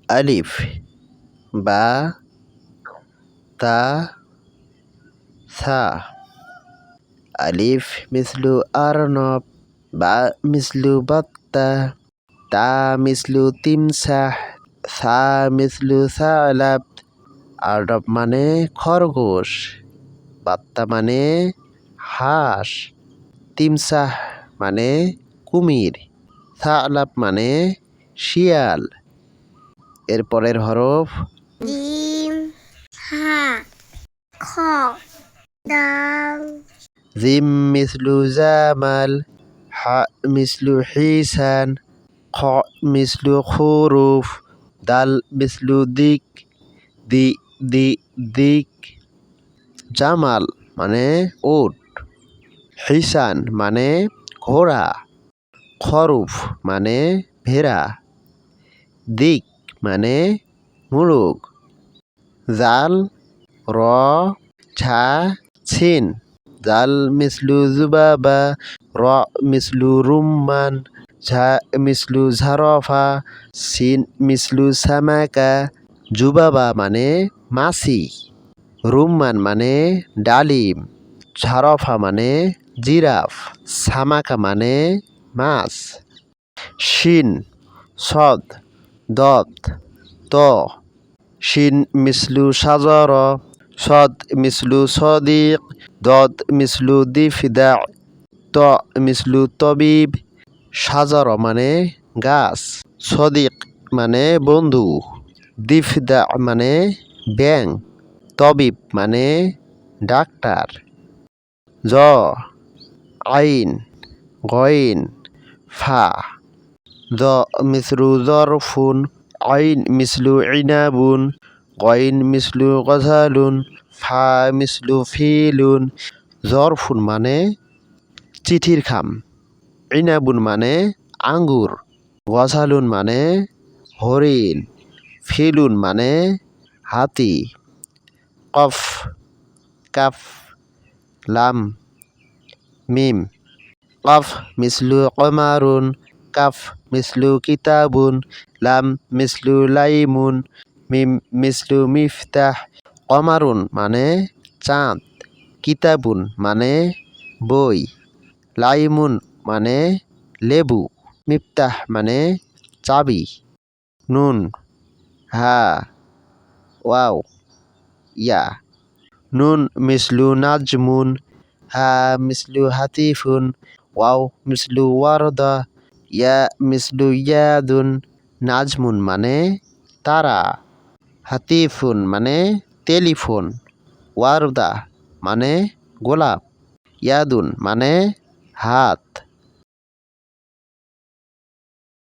আলিফ বা তা সা আলিফ মিসলু আরনব বা মিসলু বাত্তা তা মিসলু তিমসাহ সা মিসলু সালাব আরনব মানে খরগোশ বাত্তা মানে হাঁস তিমসাহ মানে কুমির সালাব মানে শিয়াল এরপরের হরফ জিম হা খ দাল জিম মিসলু জামাল হা মিসলু হিসান খ মিসলু খুরুফ দাল মিসলু দিক দিক জামাল মানে উট হিসান মানে ঘোড়া খরুফ মানে ভেড়া দিক মানে মুলুক জাল র ঝা ছিন জাল মিসলু জুবাবা র মিসলু রুম্মান ঝা মিসলু ঝারফা সিন মিসলু সামাকা জুবাবা মানে মাছি রুম্মান মানে ডালিম ঝারফা মানে জিরাফ সামাকা মানে মাছ শিন সদ দত ত শিন মিসলু সাজর সদ মিসলু সদিক দদ মিসলু দিফদা ত মিসলু তবিব সাজর মানে গাছ সদিক মানে বন্ধু দিফদা মানে ব্যাং তবিব মানে ডাক্তার জ আইন গইন ফা জ মিসলু জরফুন আইন মিসলু ইনাবুন গইন মিসলু গজালুন ফা মিসলু ফিলুন জরফুন মানে চিঠির খাম ইনাবুন মানে আঙ্গুর গজালুন মানে হরিণ ফিলুন মানে হাতি কফ কাফ লাম মিম কফ মিসলু কমারুন কাফ মিসলু কিতাবুন লাম মিসলু লাইমুন মিম মিসলু মিফতাহ কমারুন মানে চাঁদ কিতাবুন মানে বই লাইমুন মানে লেবু মিফতাহ মানে চাবি নুন হা ওয়াও ইয়া নুন মিসলু নাজমুন হা মিসলু হাতিফুন ওয়াও মিসলু ওয়ারদা ইয়া মিসলু ইয়াদুন নাজমুন মানে তারা হাতিফুন মানে টেলিফোন ওয়ারদা মানে গোলাপ ইয়াদুন মানে হাত